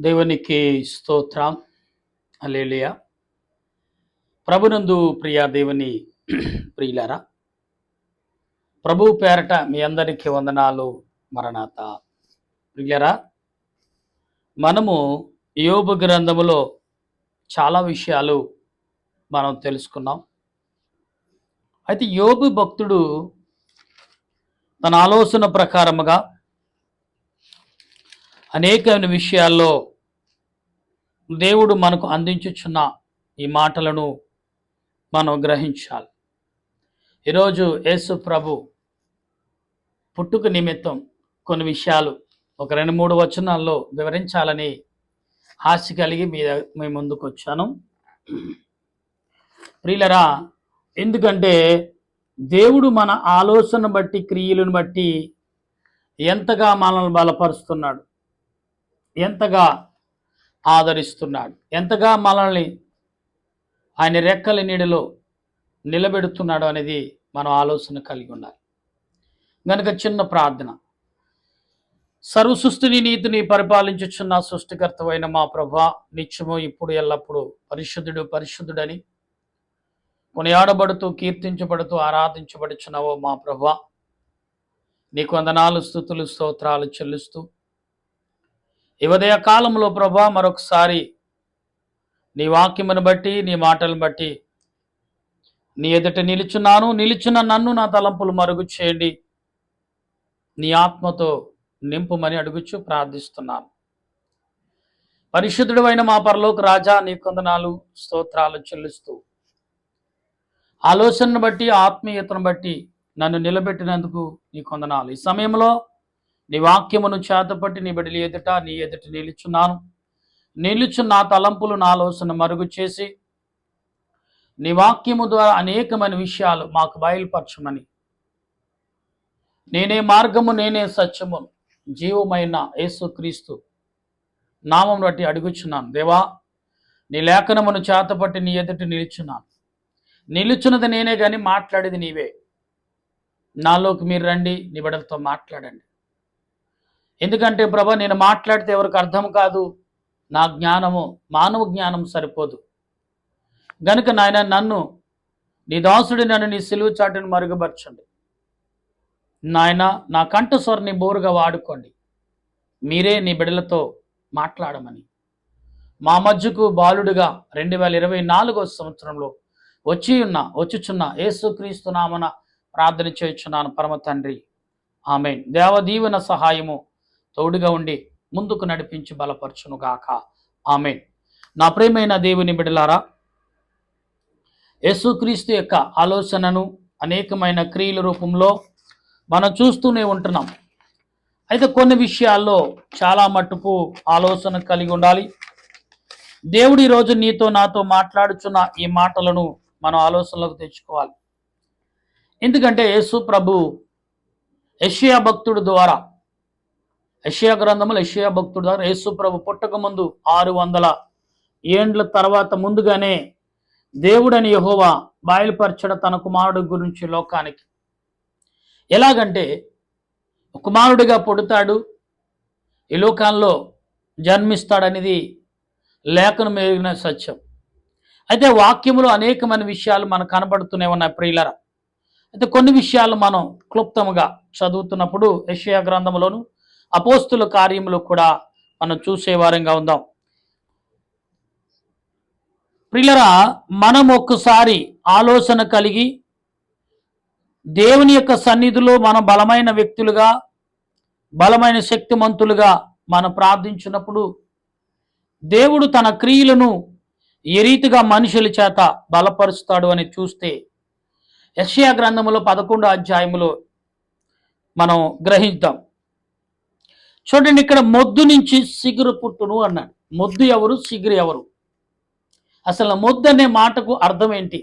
దేవునికి స్తోత్రం. హల్లెలూయా. ప్రభునందు ప్రియ దేవుని ప్రియులారా, ప్రభు పేరట మీ అందరికీ వందనాలు. మరణాత. ప్రియులారా, మనము యోబు గ్రంథములో చాలా విషయాలు మనం తెలుసుకున్నాం. అయితే యోబు భక్తుడు తన ఆలోచన ప్రకారముగా అనేకమైన విషయాల్లో దేవుడు మనకు అందించుచున్న ఈ మాటలను మనం గ్రహించాలి. ఈరోజు యేసు ప్రభు పుట్టుక నిమిత్తం కొన్ని విషయాలు ఒక 2-3 వచనాల్లో వివరించాలని ఆశ కలిగి మీ ముందుకు వచ్చాను. ప్రియులరా, ఎందుకంటే దేవుడు మన ఆలోచన బట్టి, క్రియలను బట్టి ఎంతగా మనల్ని బలపరుస్తున్నాడు, ఎంతగా ఆదరిస్తున్నాడు, ఎంతగా మనల్ని ఆయన రెక్కల నీడలో నిలబెడుతున్నాడు అనేది మనం ఆలోచన కలిగి ఉండాలి. గనుక చిన్న ప్రార్థన. సర్వ సృష్టిని నీతిని పరిపాలించుచున్న సృష్టికర్తవైన మా ప్రభువా, నిత్యము ఇప్పుడు ఎల్లప్పుడూ పరిశుద్ధుడు పరిశుద్ధుడని కొనియాడబడుతూ, కీర్తించబడుతూ, ఆరాధించబడుచున్నావో మా ప్రభువా, నీకు వందనాలు, స్తుతులు, స్తోత్రాలు చెల్లిస్తూ ఈ ఉదయ కాలంలో ప్రభువా మరొకసారి నీ వాక్యమును బట్టి, నీ మాటలను బట్టి నీ ఎదుట నిలుచున్న నన్ను నా తలంపులు మరుగు చేయండి, నీ ఆత్మతో నింపుమని అడుగుచు ప్రార్థిస్తున్నాను. పరిశుద్ధుడు అయిన మా పరలోక రాజా, నీ వందనాలు, స్తోత్రాలు చెల్లిస్తూ ఆలోచనను బట్టి, ఆత్మీయతను బట్టి నన్ను నిలబెట్టినందుకు నీ వందనాలు. ఈ సమయంలో నీ వాక్యమును చేతపట్టి నీ బిడ్డల నీ ఎదుట నిలుచున్న నా తలంపులు, నా ఆలోచన మరుగు చేసి నీ వాక్యము ద్వారా అనేకమైన విషయాలు మాకు బయలుపరచమని, నేనే మార్గము, నేనే సత్యము, జీవమైన యేసుక్రీస్తు నామం బట్టి అడుగుచున్నాను. దేవా, నీ లేఖనమును చేతపట్టి నీ ఎదుట నిలుచున్నది నేనే కానీ మాట్లాడేది నీవే. నాలోకి మీరు రండి, నీ బిడ్డలతో మాట్లాడండి. ఎందుకంటే ప్రభా, నేను మాట్లాడితే ఎవరికి అర్థం కాదు, నా జ్ఞానము మానవ జ్ఞానం సరిపోదు. గనుక నాయన, నన్ను నీ దాసుడి నన్ను నీ సిలువ చాటును మరుగుపరచండి. నాయన, నా కంఠస్వరాన్ని బోరుగా వాడుకోండి. మీరే నీ బిడ్డలతో మాట్లాడమని మా మధ్యకు బాలుడుగా 2024 సంవత్సరంలో వచ్చుచున్న యేసుక్రీస్తు నామన ప్రార్థన చేయుచున్నాను పరమ తండ్రి, ఆమేన్. దేవదీవెన సహాయము తోడుగా ఉండి ముందుకు నడిపించి బలపరచునుగాక, ఆమేన్. నా ప్రియమైన దేవుని బిడ్డలారా, యేసుక్రీస్తు యొక్క ఆలోచనను అనేకమైన క్రియల రూపంలో మనం చూస్తూనే ఉంటున్నాం. అయితే కొన్ని విషయాల్లో చాలా మట్టుకు ఆలోచన కలిగి ఉండాలి. దేవుడు ఈరోజు నీతో నాతో మాట్లాడుచున్న ఈ మాటలను మనం ఆలోచనలోకి తెచ్చుకోవాలి. ఎందుకంటే యేసు ప్రభు యెషయా భక్తుడు ద్వారా, యెషయా గ్రంథములో యెషయా భక్తుడు ద్వారా యేసు ప్రభు పుట్టక ముందు 600 ఏండ్ల తర్వాత ముందుగానే దేవుడని యెహోవా బయలుపరచడం తన కుమారుడు గురించి లోకానికి. ఎలాగంటే కుమారుడిగా పుడతాడు, ఈ లోకాల్లో జన్మిస్తాడనేది లేఖనం ఎరిగిన సత్యం. అయితే వాక్యములో అనేకమైన విషయాలు మనకు కనబడుతూనే ఉన్నాయి ప్రియులరా. అయితే కొన్ని విషయాలు మనం క్లుప్తముగా చదువుతున్నప్పుడు యెషయా గ్రంథంలోను, అపోస్తుల కార్యములు కూడా మనం చూసేవారంగా ఉందాం. ప్రియులరా, మనం ఒక్కసారి ఆలోచన కలిగి దేవుని యొక్క సన్నిధిలో మనం బలమైన వ్యక్తులుగా, బలమైన శక్తిమంతులుగా మనం ప్రార్థించినప్పుడు దేవుడు తన క్రియలను ఏ రీతిగా మనుషుల చేత బలపరుస్తాడు అని చూస్తే యెషయా గ్రంథములో 11వ అధ్యాయములో మనం గ్రహిద్దాం. చూడండి, ఇక్కడ మొద్దు నుంచి సిగురు పుట్టును అన్నాడు. మొద్దు ఎవరు, సిగురు ఎవరు? అసలు మొద్దు అనే మాటకు అర్థం ఏంటి?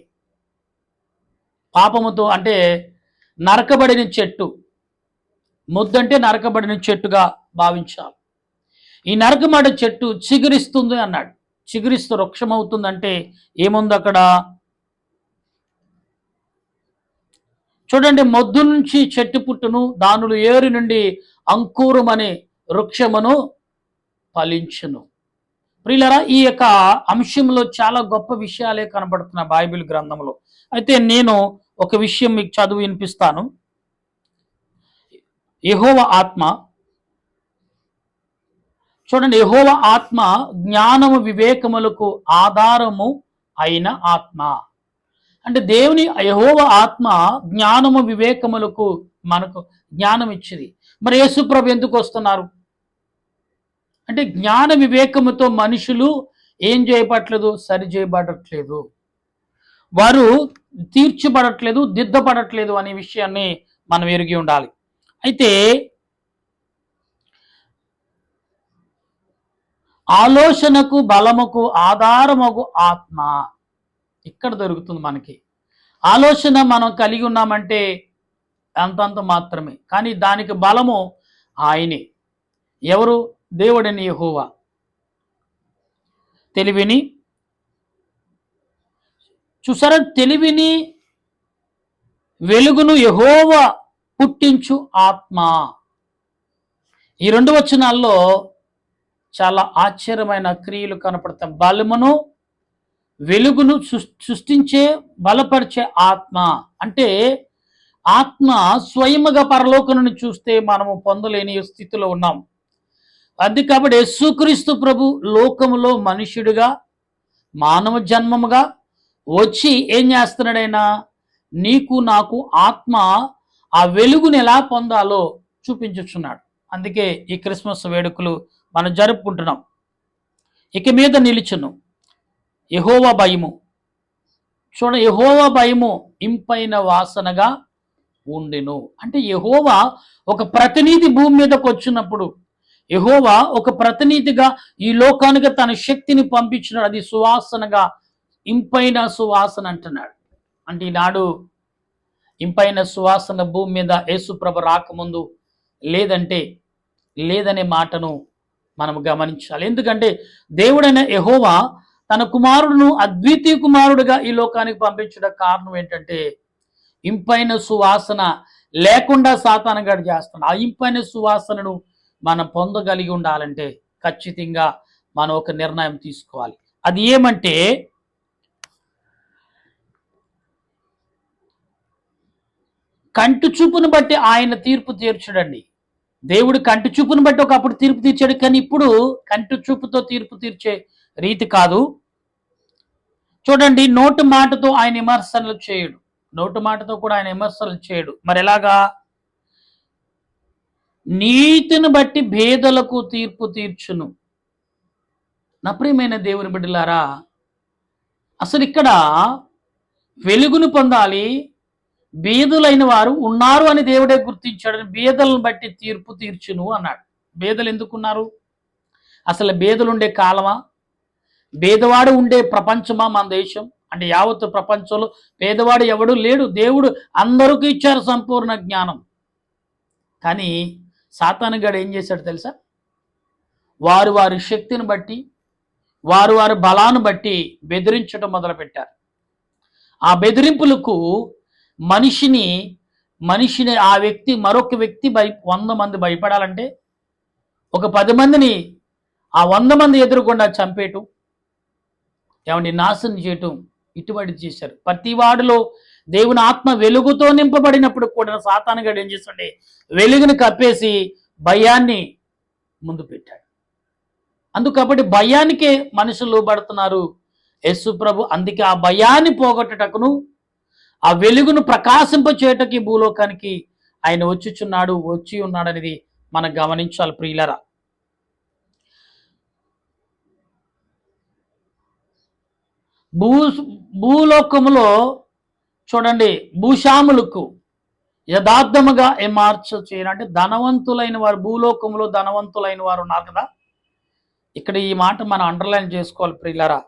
పాపముతో అంటే నరకబడిన చెట్టు. మొద్దు అంటే నరకబడిన చెట్టుగా భావించాలి. ఈ నరకబడిన చెట్టు చిగురిస్తుంది అన్నాడు. చిగురిస్తూ వృక్షం అవుతుందంటే ఏముంది అక్కడ? చూడండి, మొద్దు నుంచి చెట్టు పుట్టును, దానులు ఏరు నుండి అంకురం అనే వృక్షమును ఫలించును. ప్రియులరా, ఈ యొక్క అంశంలో చాలా గొప్ప విషయాలే కనబడుతున్న బైబిల్ గ్రంథంలో. అయితే నేను ఒక విషయం మీకు చదువు వినిపిస్తాను. యెహోవా ఆత్మ, చూడండి, యెహోవా ఆత్మ జ్ఞానము వివేకములకు ఆధారము అయిన ఆత్మ. అంటే దేవుని యెహోవా ఆత్మ జ్ఞానము వివేకములకు మనకు జ్ఞానం ఇచ్చింది. మరి యేసు ప్రభు ఎందుకు వస్తున్నారు అంటే, జ్ఞాన వివేకముతో మనుషులు ఏం చేయబట్లేదు, సరి చేయబడట్లేదు, వారు తీర్చబడట్లేదు, దిద్దబడట్లేదు అనే విషయాన్ని మనం ఎరిగి ఉండాలి. అయితే ఆలోచనకు బలముకు ఆధారమగు ఆత్మ ఇక్కడ దొరుకుతుంది మనకి. ఆలోచన మనం కలిగి ఉన్నామంటే అంతంత మాత్రమే, కానీ దానికి బలము ఆయనే. ఎవరు? దేవుడని యెహోవా. తెలివిని చూసారా, తెలివిని వెలుగును యెహోవా పుట్టించు ఆత్మ. ఈ 2 వచనాల్లో చాలా ఆశ్చర్యమైన క్రియలు కనపడతాయి. బలమును వెలుగును సృష్టించే బలపరిచే ఆత్మ అంటే, ఆత్మ స్వయముగా పరలోకం నుండి చూస్తే మనము పొందలేని స్థితిలో ఉన్నాం. అది కాబట్టి యేసుక్రీస్తు ప్రభు లోకములో మనుష్యుడిగా మానవ జన్మముగా వచ్చి ఏం చేస్తున్నాడైనా, నీకు నాకు ఆత్మ ఆ వెలుగుని ఎలా పొందాలో చూపించుచున్నాడు. అందుకే ఈ క్రిస్మస్ వేడుకలు మనం జరుపుకుంటున్నాం. ఇక మీద నిలిచును యెహోవా భయము. చూడండి, యెహోవా భయము ఇంపైన వాసనగా ఉండెను. అంటే యెహోవా ఒక ప్రతినిధి భూమి మీదకి వచ్చినప్పుడు, యెహోవా ఒక ప్రతినిధిగా ఈ లోకానికి తన శక్తిని పంపించినాడు. అది సువాసనగా, ఇంపైన సువాసన అంటున్నాడు. అంటే ఈనాడు ఇంపైన సువాసన భూమి మీద యేసుప్రభు రాకముందు లేదనే మాటను మనం గమనించాలి. ఎందుకంటే దేవుడైన యెహోవా తన కుమారుడును అద్వితీయ కుమారుడుగా ఈ లోకానికి పంపించడం కారణం ఏంటంటే, ఇంపైన సువాసన లేకుండా సాతానుగాడు చేస్తున్నాడు. ఆ ఇంపైన సువాసనను మనం పొందగలిగి ఉండాలంటే ఖచ్చితంగా మనం ఒక నిర్ణయం తీసుకోవాలి. అది ఏమంటే, కంటి చూపును బట్టి ఆయన తీర్పు తీర్చడండి. దేవుడు కంటి చూపును బట్టి ఒకప్పుడు తీర్పు తీర్చాడు, కానీ ఇప్పుడు కంటి చూపుతో తీర్పు తీర్చే రీతి కాదు. చూడండి, నోటి మాటతో ఆయన విమర్శలు చేయడు. నోటి మాటతో కూడా ఆయన విమర్శలు చేయడు. మరి ఎలాగా? నీతిని బట్టి భేదలకు తీర్పు తీర్చును. నా ప్రియమైన దేవుని బిడ్డలారా, అసలు ఇక్కడ వెలుగును పొందాలి, బీదలైన వారు ఉన్నారు అని దేవుడే గుర్తించాడు. బీదలను బట్టి తీర్పు తీర్చును అన్నాడు. బీదలు ఎందుకున్నారు? అసలు బీదలు ఉండే కాలమా? పేదవాడు ఉండే ప్రపంచమా మన దేశం? అంటే యావత్ ప్రపంచంలో పేదవాడు ఎవడు లేడు. దేవుడు అందరికీ ఇచ్చారు సంపూర్ణ జ్ఞానం. కానీ సాతానుగాడు ఏం చేశాడు తెలుసా? వారు వారి శక్తిని బట్టి, వారు వారి బలాన్ని బట్టి బెదిరించడం మొదలుపెట్టారు. ఆ బెదిరింపులకు మనిషిని ఆ వ్యక్తి, మరొక వ్యక్తి 100 మంది భయపడాలంటే ఒక 10 మందిని ఆ 100 మంది ఎదురుకుండా చంపేయటం, ఏమండి, నాశనం చేయటం, ఇటువంటి చేశారు. ప్రతి వాడిలో దేవుని ఆత్మ వెలుగుతో నింపబడినప్పుడు కూడా సాతానుగాడు ఏం చేస్తుండే, వెలుగుని కప్పేసి భయాన్ని ముందు పెట్టాడు. అందుకబట్టి భయానికే మనుషులు లోబడుతున్నారు. యేసు ప్రభు అందుకే ఆ భయాన్ని పోగొట్టటకును, ఆ వెలుగును ప్రకాశింపచేయటకి భూలోకానికి ఆయన వచ్చి ఉన్నాడు అనేది మనం గమనించాలి ప్రియులరా. భూలోకములో చూడండి, భూషాములకు యథార్థముగా చేయాలంటే ధనవంతులైన వారు, భూలోకంలో ధనవంతులైన వారు ఉన్నారు కదా. ఇక్కడ ఈ మాట మనం అండర్లైన్ చేసుకోవాలి ప్రియులరా.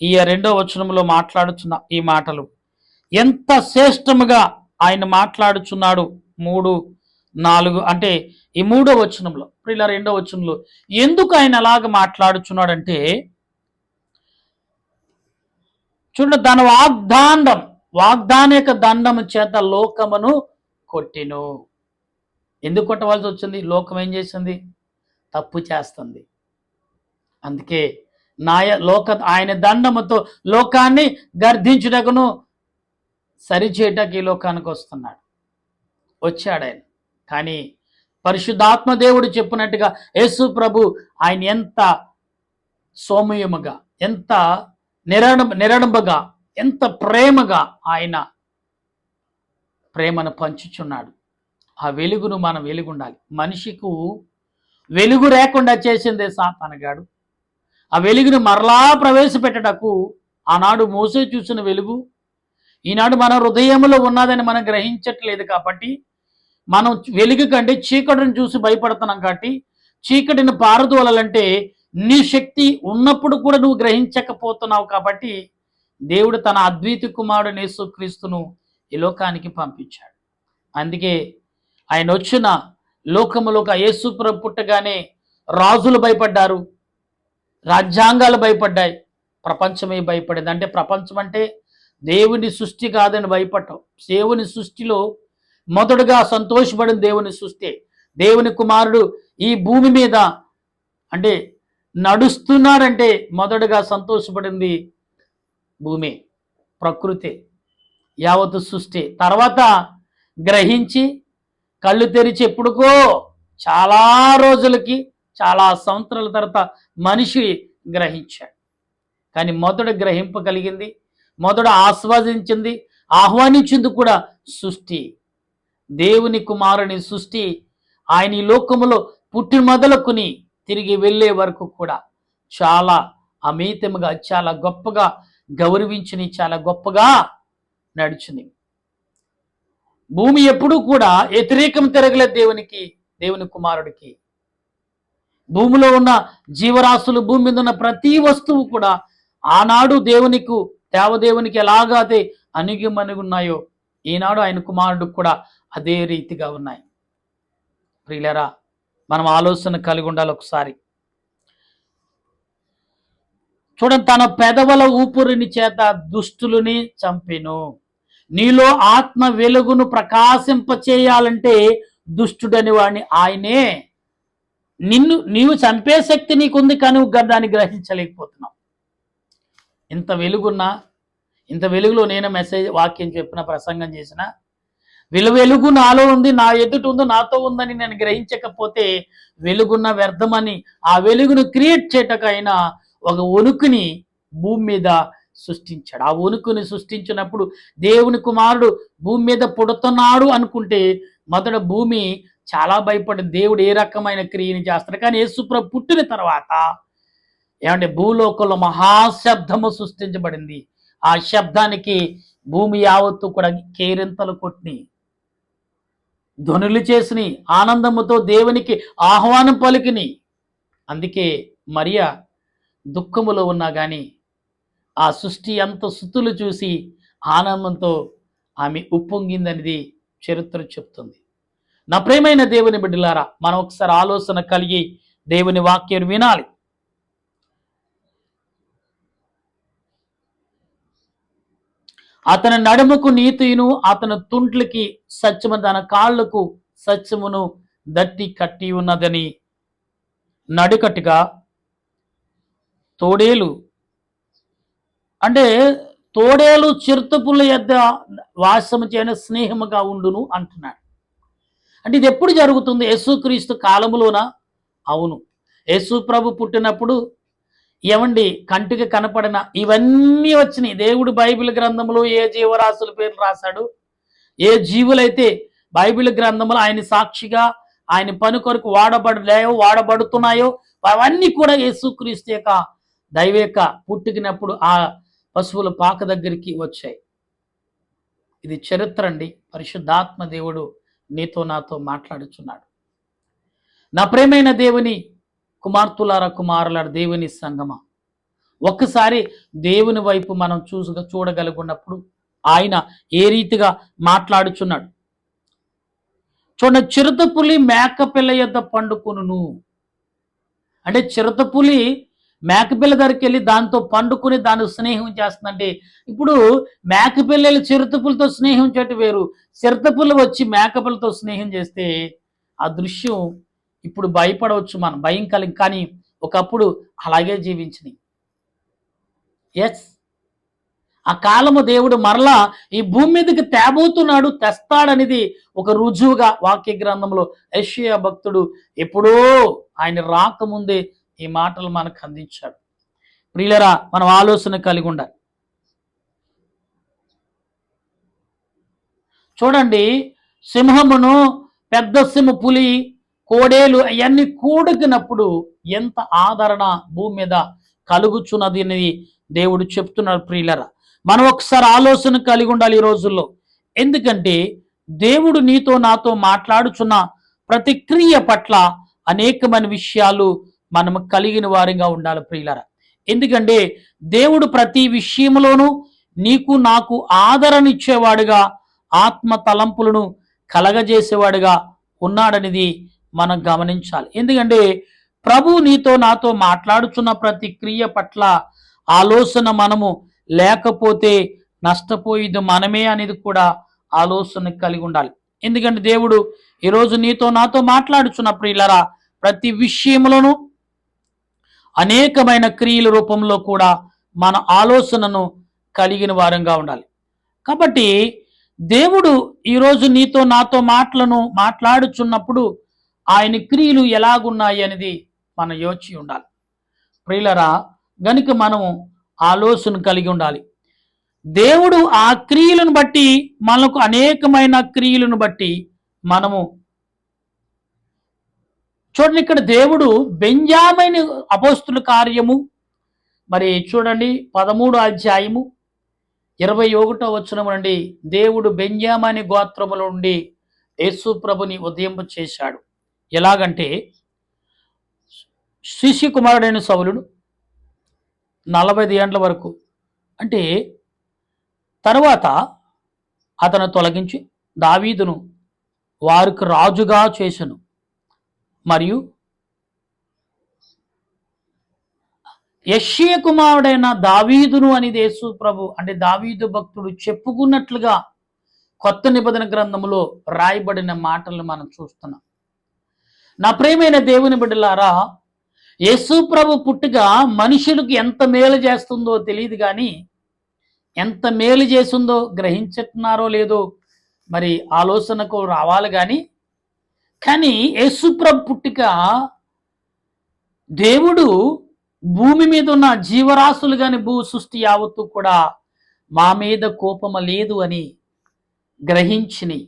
ఈ 2వ వచనంలో మాట్లాడుచున్న ఈ మాటలు ఎంత శ్రేష్టముగా ఆయన మాట్లాడుచున్నాడు. 3, 4 అంటే ఈ 3వ వచనంలో ప్రియులరా, 2వ వచనంలో ఎందుకు ఆయన అలాగ మాట్లాడుచున్నాడంటే, చూడండి, తన వాగ్దానిక దండము చేత లోకమును కొట్టెను. ఎందుకు కొట్టవలసి వచ్చింది? లోకం ఏం చేసింది? తప్పు చేస్తుంది. అందుకే ఆయన దండముతో లోకాన్ని గర్దించుటకును సరిచేయటకు ఈ లోకానికి వస్తున్నాడు, వచ్చాడు ఆయన. కానీ పరిశుద్ధాత్మ దేవుడు చెప్పినట్టుగా యేసు ప్రభు ఆయన ఎంత సౌమ్యముగా, ఎంత నిరడంబగా, ఎంత ప్రేమగా ఆయన ప్రేమను పంచుచున్నాడు. ఆ వెలుగును మనం వెలుగుండాలి. మనిషికు వెలుగు లేకుండా చేసిందే సాతానుగాడు. ఆ వెలుగును మరలా ప్రవేశపెట్టటకు ఆనాడు మోసే చూసిన వెలుగు ఈనాడు మన హృదయంలో ఉన్నదని మనం గ్రహించట్లేదు. కాబట్టి మనం వెలుగు కంటే చీకటిని చూసి భయపడుతున్నాం. కాబట్టి చీకటిని పారదోలాలంటే నీ శక్తి ఉన్నప్పుడు కూడా నువ్వు గ్రహించకపోతున్నావు. కాబట్టి దేవుడు తన అద్విత కుమారుడు యేసుక్రీస్తును ఈ లోకానికి పంపించాడు. అందుకే ఆయన వచ్చిన లోకములోక యేసు ప్రభు పుట్టగానే రాజులు భయపడ్డారు, రాజ్యాంగాలు భయపడ్డాయి, ప్రపంచమే భయపడింది. అంటే ప్రపంచం అంటే దేవుని సృష్టి కాదని భయపడటం. దేవుని సృష్టిలో మొదటగా సంతోషపడిన దేవుని సృష్టి. దేవుని కుమారుడు ఈ భూమి మీద అంటే నడుస్తున్నాడంటే మొదటగా సంతోషపడింది భూమి, ప్రకృతి, యావత్తు సృష్టి. తర్వాత గ్రహించి కళ్ళు తెరిచి ఎప్పుడుకో చాలా రోజులకి, చాలా సంవత్సరాల తర్వాత మనిషి గ్రహించాడు. కానీ మొదట గ్రహింపగలిగింది, మొదట ఆస్వాదించింది, ఆహ్వానించింది కూడా సృష్టి, దేవుని కుమారుని సృష్టి. ఆయన ఈ లోకములో పుట్టి మొదలుకుని తిరిగి వెళ్ళే వరకు కూడా చాలా అమితముగా, చాలా గొప్పగా గౌరవించుని, చాలా గొప్పగా నడుచుని. భూమి ఎప్పుడూ కూడా వ్యతిరేకం తిరగలేదు దేవునికి, దేవుని కుమారుడికి. భూమిలో ఉన్న జీవరాశులు, భూమి మీద ఉన్న ప్రతి వస్తువు కూడా ఆనాడు దేవదేవునికి ఎలాగైతే అణిగిమణిగున్నాయో ఈనాడు ఆయన కుమారుడికి కూడా అదే రీతిగా ఉన్నాయి. ప్రియులారా, మనం ఆలోచన కలిగి ఉండాలి. ఒకసారి చూడండి, తన పెదవుల ఊపిరిని చేత దుష్టులని చంపెను. నీలో ఆత్మ వెలుగును ప్రకాశింపచేయాలంటే దుష్టుడని వాడిని ఆయనే. నీవు చంపే శక్తి నీకుంది, కానీ దాన్ని గ్రహించలేకపోతున్నావు. ఇంత వెలుగులో నేను వాక్యం చెప్పిన, ప్రసంగం చేసిన, వెలుగు నాలో ఉంది, నా ఎదుట ఉంది, నాతో ఉందని నేను గ్రహించకపోతే వెలుగున్న వ్యర్థమని ఆ వెలుగును క్రియేట్ చేయటకైనా ఒక వణుకుని భూమి మీద సృష్టించాడు. ఆ వణుకుని సృష్టించినప్పుడు దేవుని కుమారుడు భూమి మీద పుడుతున్నాడు అనుకుంటే మొదట భూమి చాలా భయపడింది, దేవుడు ఏ రకమైన క్రియని చేస్తాడు. కానీ యేసుప్రభు పుట్టిన తర్వాత ఏమంటే భూలోకంలో మహాశబ్దము సృష్టించబడింది. ఆ శబ్దానికి భూమి యావత్తు కూడా కేరింతలు కొట్టిని, ధ్వనులు చేసిని, ఆనందముతో దేవునికి ఆహ్వానం పలికిని. అందుకే మరియా దుఃఖములో ఉన్నా కానీ ఆ సృష్టి అంత స్థుతులు చూసి ఆనందంతో ఆమె ఉప్పొంగిందనేది చరిత్ర చెప్తుంది. నా ప్రియమైన దేవుని బిడ్డలారా, మనం ఒకసారి ఆలోచన కలిగి దేవుని వాక్యం వినాలి. అతని నడుముకు నీతియును, అతని తుంట్లకి సత్యము, తన కాళ్లకు సత్యమును దట్టి కట్టి ఉన్నదని నడుకట్టుగా తోడేలు, అంటే తోడేలు చిరుతపుల యొద్ద వాసము చేయని స్నేహముగా ఉండును అంటున్నాడు. అంటే ఇది ఎప్పుడు జరుగుతుంది? యేసుక్రీస్తు కాలములోనా? అవును. యేసు ప్రభు పుట్టినప్పుడు ఏమండి కంటికి కనపడిన ఇవన్నీ వచ్చినాయి. దేవుడు బైబిల్ గ్రంథంలో ఏ జీవరాశుల పేర్లు రాశాడు, ఏ జీవులైతే బైబిల్ గ్రంథంలో ఆయన సాక్షిగా ఆయన పని కొరకు వాడబడుతున్నాయో అవన్నీ కూడా యేసుక్రీస్తు యొక్క దైవేక పుట్టుకినప్పుడు ఆ పశువుల పాక దగ్గరికి వచ్చాయి. ఇది చరిత్ర అండి. పరిశుద్ధాత్మ దేవుడు నీతో నాతో మాట్లాడుచున్నాడు. నా ప్రేమైన దేవుని కుమార్తెలారా, కుమారులారా, దేవుని సంగమా, ఒక్కసారి దేవుని వైపు మనం చూడగలుగున్నప్పుడు ఆయన ఏ రీతిగా మాట్లాడుచున్నాడు చూడండి. చిరుతపులి మేకపిల్ల యొద్ద పండుకొనును. అంటే చిరుతపులి మేకపిల్ల దగ్గరికి వెళ్ళి దాంతో పండుకొని దాని స్నేహం చేస్తుందంటే, ఇప్పుడు మేకపిల్లలు చిరుతపులతో స్నేహం చేయటం వేరు, చిరుతపులు వచ్చి మేకపిల్లతో స్నేహం చేస్తే ఆ దృశ్యం ఇప్పుడు భయపడవచ్చు, మనం భయం కలిగి, కానీ ఒకప్పుడు అలాగే జీవించినాయి. ఎస్, ఆ కాలము దేవుడు మరలా ఈ భూమి మీదకి తేబోతున్నాడు, తెస్తాడనేది ఒక రుజువుగా వాక్య గ్రంథంలో యెషయా భక్తుడు ఎప్పుడో ఆయన రాకముందే ఈ మాటలు మనకు అందించాడు. ప్రియులరా, మనం ఆలోచన కలిగి ఉండాలి. చూడండి, సింహమును, పెద్ద సింహ, పులి, కోడేలు అవన్నీ కూడుకున్నప్పుడు ఎంత ఆదరణ భూమి మీద కలుగుచున్నది అనేది దేవుడు చెప్తున్నాడు. ప్రియులరా, మనం ఒకసారి ఆలోచన కలిగి ఉండాలి ఈ రోజుల్లో. ఎందుకంటే దేవుడు నీతో నాతో మాట్లాడుచున్న ప్రతి క్రియ పట్ల అనేకమైన విషయాలు మనం కలిగిన వారిగా ఉండాలి ప్రియులరా. ఎందుకంటే దేవుడు ప్రతి విషయంలోనూ నీకు నాకు ఆదరణ ఇచ్చేవాడుగా, ఆత్మ తలంపులను కలగజేసేవాడుగా ఉన్నాడనేది మనం గమనించాలి. ఎందుకంటే ప్రభు నీతో నాతో మాట్లాడుచున్న ప్రతి క్రియ పట్ల ఆలోచన మనము లేకపోతే నష్టపోయేది మనమే అనేది కూడా ఆలోచన కలిగి ఉండాలి. ఎందుకంటే దేవుడు ఈరోజు నీతో నాతో మాట్లాడుచున్న ప్రియులరా ప్రతి విషయంలోనూ అనేకమైన క్రియల రూపంలో కూడా మన ఆలోచనను కలిగిన వారంగా ఉండాలి. కాబట్టి దేవుడు ఈరోజు నీతో నాతో మాట్లాడుచున్నప్పుడు ఆయన క్రియలు ఎలాగున్నాయి అనేది మనం యోచి ఉండాలి. ప్రియులరా, గనుక మనము ఆలోచన కలిగి ఉండాలి. దేవుడు ఆ క్రియలను బట్టి, మనకు అనేకమైన క్రియలను బట్టి మనము చూడండి, ఇక్కడ దేవుడు బెంజామైన్ అపోస్తుల కార్యము మరి చూడండి 13వ అధ్యాయము 21వ వచనం నుండి దేవుడు బెంజామైన్ గోత్రముల నుండి యేసు ప్రభుని ఉదయింప చేశాడు. ఎలాగంటే శిష్య కుమారుడైన సౌలును 40 ఏండ్ల వరకు, అంటే తర్వాత అతను తొలగించి దావీదును వారికి రాజుగా చేసెను. మరియు యెషయా కుమారుడైన దావీదును అని యేసు ప్రభు అంటే దావీదు భక్తుడు చెప్పుకున్నట్లుగా కొత్త నిబంధన గ్రంథములో రాయబడిన మాటలను మనం చూస్తున్నాం. నా ప్రియమైన దేవుని బిడ్డలారా, యేసు ప్రభు పుట్టుక మనుషులకు ఎంత మేలు చేస్తుందో తెలియదు, కానీ ఎంత మేలు చేస్తుందో గ్రహించుతున్నారో లేదో మరి ఆలోచనకు రావాలి. కానీ యేసు ప్రభు పుట్టుక దేవుడు భూమి మీద ఉన్న జీవరాశులు కానీ భూ సృష్టి యావత్తు కూడా మా మీద కోపమ లేదు అని గ్రహించిని.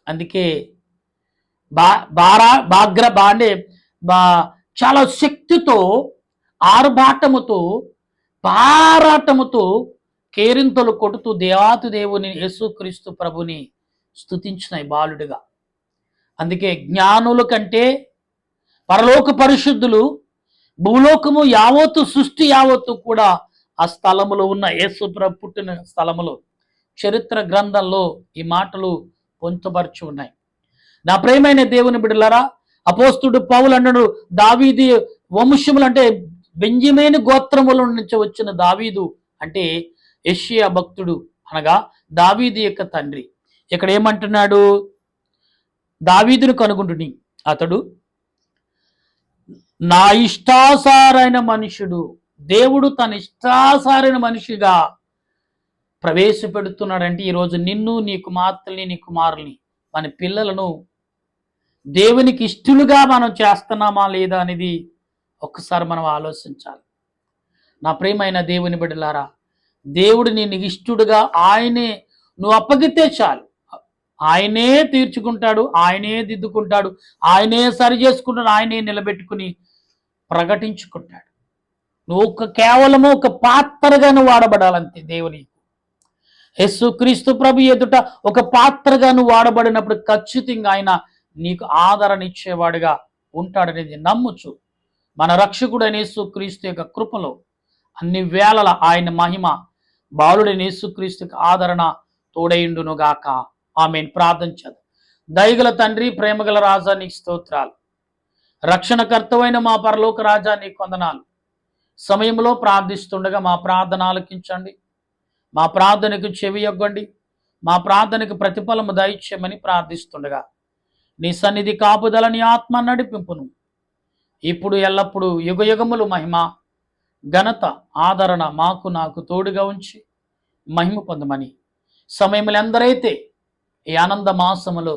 అందుకే చాలా శక్తితో, ఆర్భాటముతో, పారాటముతో కేరింతలు కొడుతూ దేవాతి దేవుని యేసుక్రీస్తు ప్రభుని స్తుతించిన బాలుడిగా. అందుకే జ్ఞానుల కంటే పరలోక పరిశుద్ధులు, భూలోకము యావత్తు సృష్టి యావత్తు కూడా ఆ స్థలములో ఉన్న యేసు ప్రభు పుట్టిన స్థలములో చరిత్ర గ్రంథంలో ఈ మాటలు పొందుపరచి ఉన్నాయి. నా ప్రియమైన దేవుని బిడ్డలారా, అపోస్తుడు పౌలు అన్నాడు, దావీదు వంశములు అంటే బెంజమేను గోత్రముల నుంచి వచ్చిన దావీదు అంటే యెషయా భక్తుడు, అనగా దావీదు యొక్క తండ్రి. ఇక్కడ ఏమంటున్నాడు? దావీదును కనుగొంటుని అతడు నా ఇష్టాసారైన మనుషుడు. దేవుడు తన ఇష్టాసారైన మనిషిగా ప్రవేశపెడుతున్నాడంటే ఈరోజు నిన్ను, నీ కుమార్తెల్ని, నీ కుమారుల్ని, మన పిల్లలను దేవునికి ఇష్టలుగా మనం చేస్తున్నామా లేదా అనేది ఒక్కసారి మనం ఆలోచించాలి. నా ప్రియమైన దేవుని బిడ్డలారా, దేవుడు నేను ఇష్టడుగా ఆయనే నువ్వు అప్పగితే చాలు, ఆయనే తీర్చుకుంటాడు, ఆయనే దిద్దుకుంటాడు, ఆయనే సరి చేసుకుంటాడు, ఆయనే నిలబెట్టుకుని ప్రకటించుకుంటాడు. నువ్వు కేవలము ఒక పాత్రగా నువ్వు వాడబడాలంతే. దేవుని యేసుక్రీస్తు ప్రభు ఎదుట ఒక పాత్రగా నువ్వు వాడబడినప్పుడు ఖచ్చితంగా ఆయన నీకు ఆదరణ ఇచ్చేవాడుగా ఉంటాడనేది నమ్ముచు మన రక్షకుడైన యేసుక్రీస్తు యొక్క కృపలో అన్ని వేళల ఆయన మహిమ బాలుడైన యేసుక్రీస్తుకి ఆదరణ తోడైండునుగాక. ఆమేన్. ప్రార్థన చేద్దాం. దయగల తండ్రి, ప్రేమగల రాజా, నీకు స్తోత్రాలు. రక్షణకర్తవైన మా పరలోక రాజా, నీకు వందనాలు. సమయంలో ప్రార్థిస్తుండగా మా ప్రార్థన ఆలకించండి, మా ప్రార్థనకు చెవి యొగ్గండి, మా ప్రార్థనకు ప్రతిఫలము దయచేయమని ప్రార్థిస్తుండగా నీ సన్నిధి కాపుదల, నీ ఆత్మ నడిపింపును ఇప్పుడు ఎల్లప్పుడూ యుగయుగములు మహిమ ఘనత, ఆదరణ మాకు నాకు తోడుగా ఉంచి మహిమ పొందమని, సమయములు ఎందరైతే ఈ ఆనంద మాసములో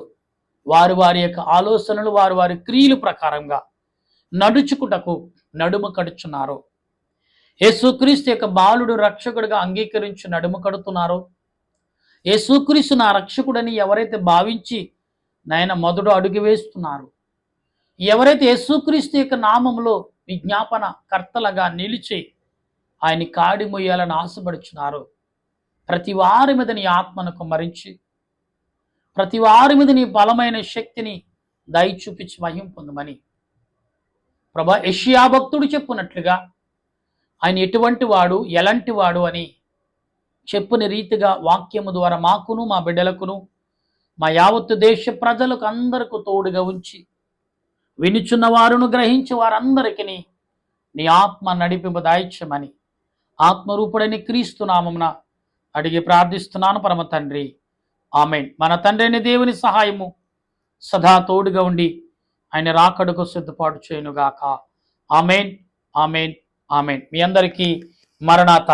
వారి వారి యొక్క ఆలోచనలు వారి వారి క్రియలు ప్రకారంగా నడుచుకుటకు నడుము కడుచున్నారో, యేసుక్రీస్తు యొక్క బాలుడు రక్షకుడిగా అంగీకరించి నడుము కడుతున్నారో, యేసుక్రీస్తు నా రక్షకుడని ఎవరైతే భావించి నాయన మొదట అడుగు వేస్తున్నారు, ఎవరైతే యేసుక్రీస్తు యొక్క నామములో విజ్ఞాపన కర్తలుగా నిలిచి ఆయన కాడి మొయ్యాలని ఆశపడుచున్నారో, ప్రతి వారి మీద నీ ఆత్మను కుమ్మరించి ప్రతి వారి మీద నీ బలమైన శక్తిని దయ చూపించి మహిమ పొందమని ప్రభా, యెషయా భక్తుడు చెప్పునట్లుగా ఆయన ఎటువంటి వాడు ఎలాంటి వాడు అని చెప్పుని రీతిగా వాక్యము ద్వారా మాకును మా బిడ్డలకును మా యావత్తు దేశ ప్రజలకు అందరికీ తోడుగా ఉంచి వినుచున్న వారును గ్రహించి వారందరికీ నీ ఆత్మ నడిపింప దాయిచ్చమని ఆత్మరూపుడని క్రీస్తు నామమున అడిగి ప్రార్థిస్తున్నాను పరమ తండ్రి, ఆమేన్. మన తండ్రి అయిన దేవుని సహాయము సదా తోడుగా ఉండి ఆయన రాకడకు సిద్ధపాటు చేయునుగాక. ఆమేన్, ఆమేన్, ఆమేన్. మీ అందరికీ మరణాత.